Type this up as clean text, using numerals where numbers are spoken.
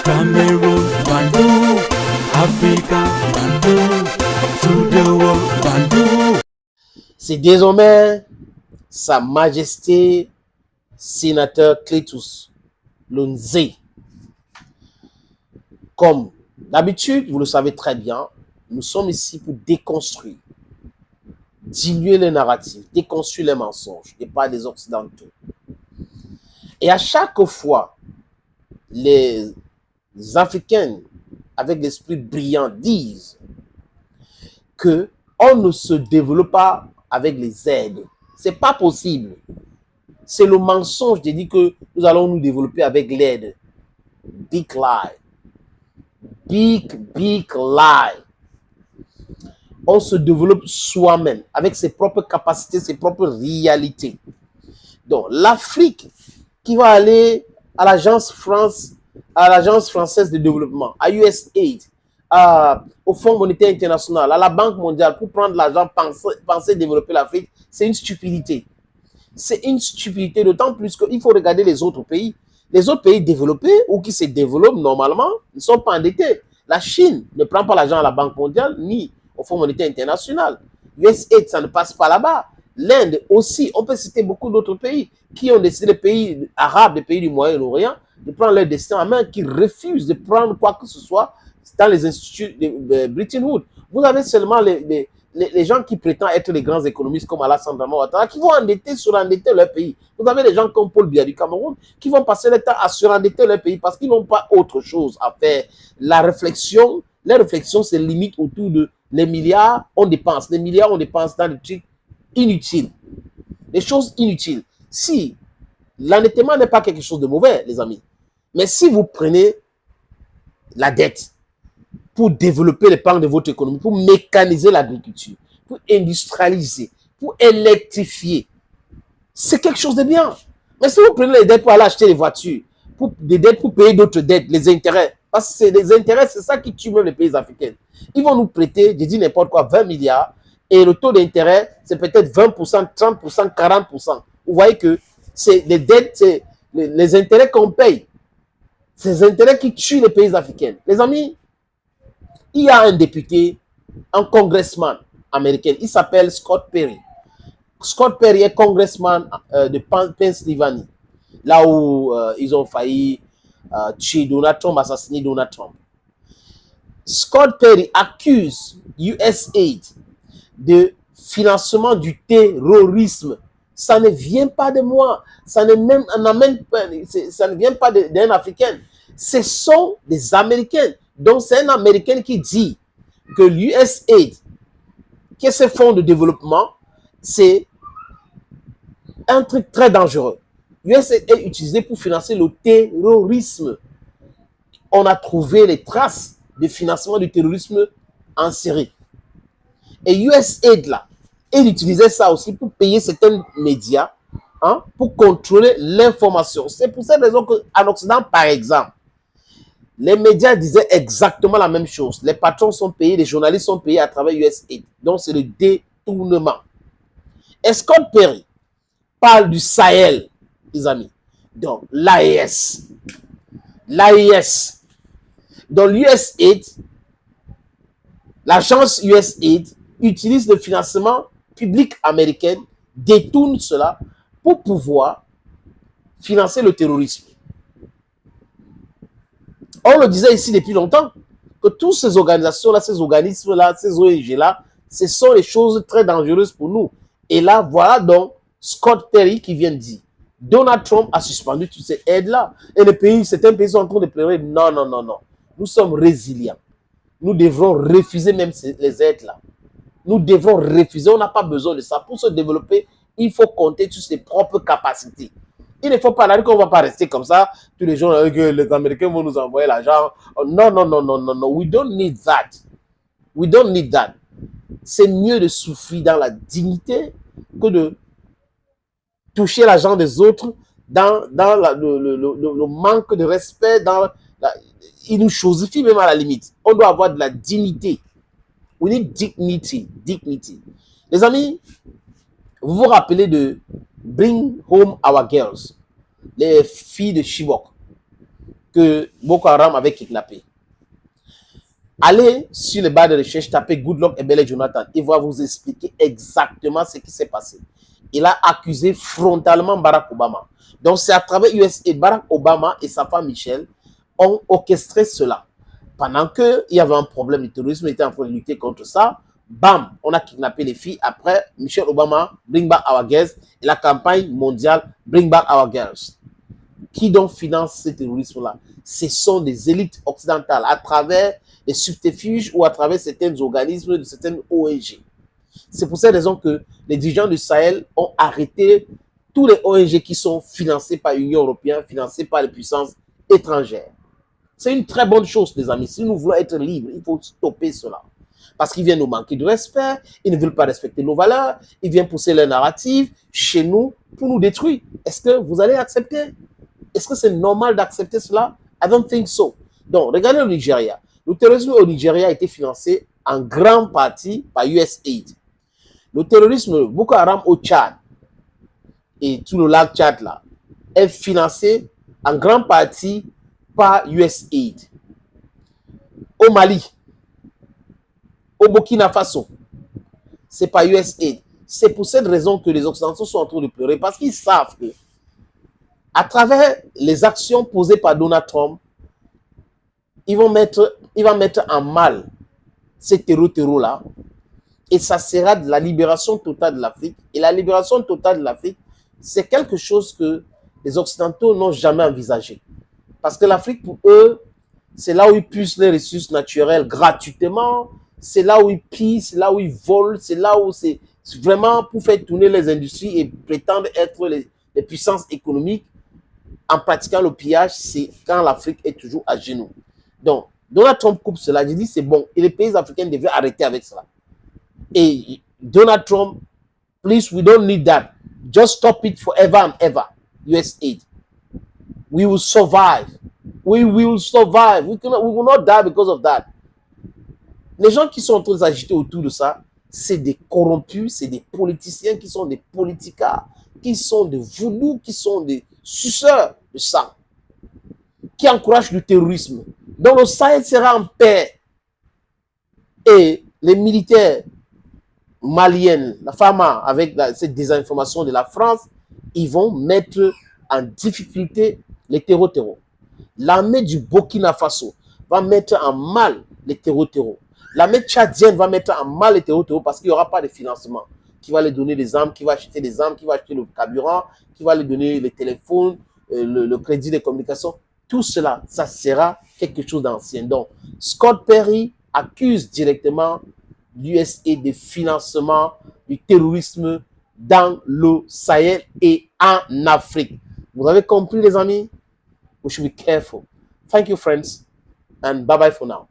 Cameroon, Bandung, Africa, Bandung, to the world, Bandung. C'est désormais Sa Majesté sénateur Cletus Lunze. Comme d'habitude, vous le savez très bien, nous sommes ici pour déconstruire, diluer les narratifs, déconstruire les mensonges et pas des Occidentaux. Et à chaque fois, les Africains, avec l'esprit brillant, disent que on ne se développe pas avec les aides. C'est pas possible. C'est le mensonge de dire que nous allons nous développer avec l'aide. Big lie. Big lie. On se développe soi-même, avec ses propres capacités, ses propres réalités. Donc, l'Afrique qui va aller à l'agence française de développement, à USAID, au Fonds monétaire international, à la Banque mondiale, pour prendre l'argent, penser développer l'Afrique, c'est une stupidité. C'est une stupidité, d'autant plus qu'il faut regarder les autres pays. Les autres pays développés ou qui se développent normalement ne sont pas endettés. La Chine ne prend pas l'argent à la Banque mondiale ni au Fonds monétaire international. USAID, ça ne passe pas là-bas. L'Inde aussi, on peut citer beaucoup d'autres pays qui ont décidé, les pays arabes, les pays du Moyen-Orient, de prendre leur destin en main, qui refusent de prendre quoi que ce soit dans les instituts de Bretton Woods. Vous avez seulement les gens qui prétendent être les grands économistes comme Alassane Ouattara qui vont surendetter leur pays. Vous avez des gens comme Paul Biya du Cameroun qui vont passer le temps à surendetter leur pays parce qu'ils n'ont pas autre chose à faire. La réflexion se limite autour de les milliards, on dépense. Les milliards, on dépense dans des trucs inutiles. Des choses inutiles. Si l'endettement n'est pas quelque chose de mauvais, les amis, mais si vous prenez la dette pour développer les pans de votre économie, pour mécaniser l'agriculture, pour industrialiser, pour électrifier, c'est quelque chose de bien. Mais si vous prenez les dettes pour aller acheter des voitures, des dettes pour payer d'autres dettes, les intérêts, parce que c'est les intérêts, c'est ça qui tue même les pays africains. Ils vont nous prêter, je dis n'importe quoi, 20 milliards, et le taux d'intérêt, c'est peut-être 20%, 30%, 40%. Vous voyez que c'est les dettes, c'est les intérêts qu'on paye. Ces intérêts qui tuent les pays africains. Les amis, il y a un député, un congressman américain, il s'appelle Scott Perry. Scott Perry est congressman de Pennsylvanie, là où ils ont failli tuer Donald Trump, assassiner Donald Trump. Scott Perry accuse USAID de financement du terrorisme. Ça ne vient pas de moi, ça ne vient pas d'un Africain. Ce sont des Américains. Donc c'est un Américain qui dit que l'USAID, que ce fonds de développement, c'est un truc très dangereux. L'USAID est utilisé pour financer le terrorisme. On a trouvé les traces de financement du terrorisme en Syrie. Et USAID, là, il utilisait ça aussi pour payer certains médias, pour contrôler l'information. C'est pour cette raison qu'en Occident, par exemple, les médias disaient exactement la même chose. Les patrons sont payés, les journalistes sont payés à travers USAID. Donc, c'est le détournement. Et Scott Perry parle du Sahel, les amis. Donc, l'AES. L'AES. Donc, l'USAID, l'agence USAID utilise le financement public américain, détourne cela pour pouvoir financer le terrorisme. On le disait ici depuis longtemps, que toutes ces organisations-là, ces organismes-là, ces ONG-là, ce sont des choses très dangereuses pour nous. Et là, voilà donc Scott Perry qui vient de dire, Donald Trump a suspendu toutes ces aides-là. Et les pays, certains pays sont en train de pleurer. Non, non, non, non. Nous sommes résilients. Nous devrons refuser même les aides-là. Nous devrons refuser. On n'a pas besoin de ça. Pour se développer, il faut compter sur ses propres capacités. Il ne faut pas dire qu'on ne va pas rester comme ça. Tous les jours, que les Américains vont nous envoyer l'argent. Non, non, non, non, non, non. We don't need that. We don't need that. C'est mieux de souffrir dans la dignité que de toucher l'argent des autres dans le manque de respect. Il nous chosifie même à la limite. On doit avoir de la dignité. We need dignity. Dignity. Les amis, vous vous rappelez de Bring Home Our Girls, les filles de Chibok. que Boko Haram avait kidnappés. Allez sur les barres de recherche, tapez Goodluck Ebele Jonathan. Il va vous expliquer exactement ce qui s'est passé. Il a accusé frontalement Barack Obama. Donc c'est à travers USA, Barack Obama et sa femme Michelle ont orchestré cela. Pendant qu'il y avait un problème de terrorisme, il était en train de lutter contre ça. Bam, on a kidnappé les filles. Après, Michelle Obama, Bring Back Our Girls, et la campagne mondiale Bring Back Our Girls. Qui donc finance ce terrorisme-là? Ce sont des élites occidentales à travers des subterfuges ou à travers certains organismes de certaines ONG. C'est pour cette raison que les dirigeants du Sahel ont arrêté tous les ONG qui sont financés par l'Union européenne, financés par les puissances étrangères. C'est une très bonne chose, les amis. Si nous voulons être libres, il faut stopper cela. Parce qu'ils viennent nous manquer de respect, ils ne veulent pas respecter nos valeurs, ils viennent pousser leur narrative chez nous pour nous détruire. Est-ce que vous allez accepter? Est-ce que c'est normal d'accepter cela? I don't think so. Donc, regardez le Nigeria. Le terrorisme au Nigeria a été financé en grande partie par USAID. Le terrorisme Boko Haram au Tchad et tout le lac Tchad là est financé en grande partie par USAID. Au Mali, au Burkina Faso, c'est par USAID. C'est pour cette raison que les Occidentaux sont en train de pleurer, parce qu'ils savent que à travers les actions posées par Donald Trump, il va mettre en mal ces terreaux-là, et ça sera de la libération totale de l'Afrique. Et la libération totale de l'Afrique, c'est quelque chose que les Occidentaux n'ont jamais envisagé. Parce que l'Afrique, pour eux, c'est là où ils puissent les ressources naturelles gratuitement, c'est là où ils pillent, c'est là où ils volent, c'est là où c'est vraiment pour faire tourner les industries et prétendre être les puissances économiques. En pratiquant le pillage, c'est quand l'Afrique est toujours à genoux. Donc, Donald Trump coupe cela. Je dis c'est bon. Et les pays africains devaient arrêter avec cela. Et Donald Trump, please, we don't need that. Just stop it forever and ever. USAID. We will survive. We will survive. We will not die because of that. Les gens qui sont en train de s'agiter autour de ça, c'est des corrompus, c'est des politiciens qui sont des politicards, qui sont des voodoo, qui sont des suceurs de sang, qui encouragent le terrorisme. Donc le Sahel sera en paix. Et les militaires maliennes, la FAMA, avec cette désinformation de la France, ils vont mettre en difficulté les terreaux. L'armée du Burkina Faso va mettre en mal les terreaux. L'armée tchadienne va mettre en mal les terreaux parce qu'il n'y aura pas de financement. Qui va les donner des armes, qui va acheter des armes, qui va acheter le carburant, qui va les donner les téléphones, le crédit de communication. Tout cela, ça sera quelque chose d'ancien. Donc, Scott Perry accuse directement l'USA de financement du terrorisme dans le Sahel et en Afrique. Vous avez compris, les amis? We should be careful. Thank you, friends, and bye-bye for now.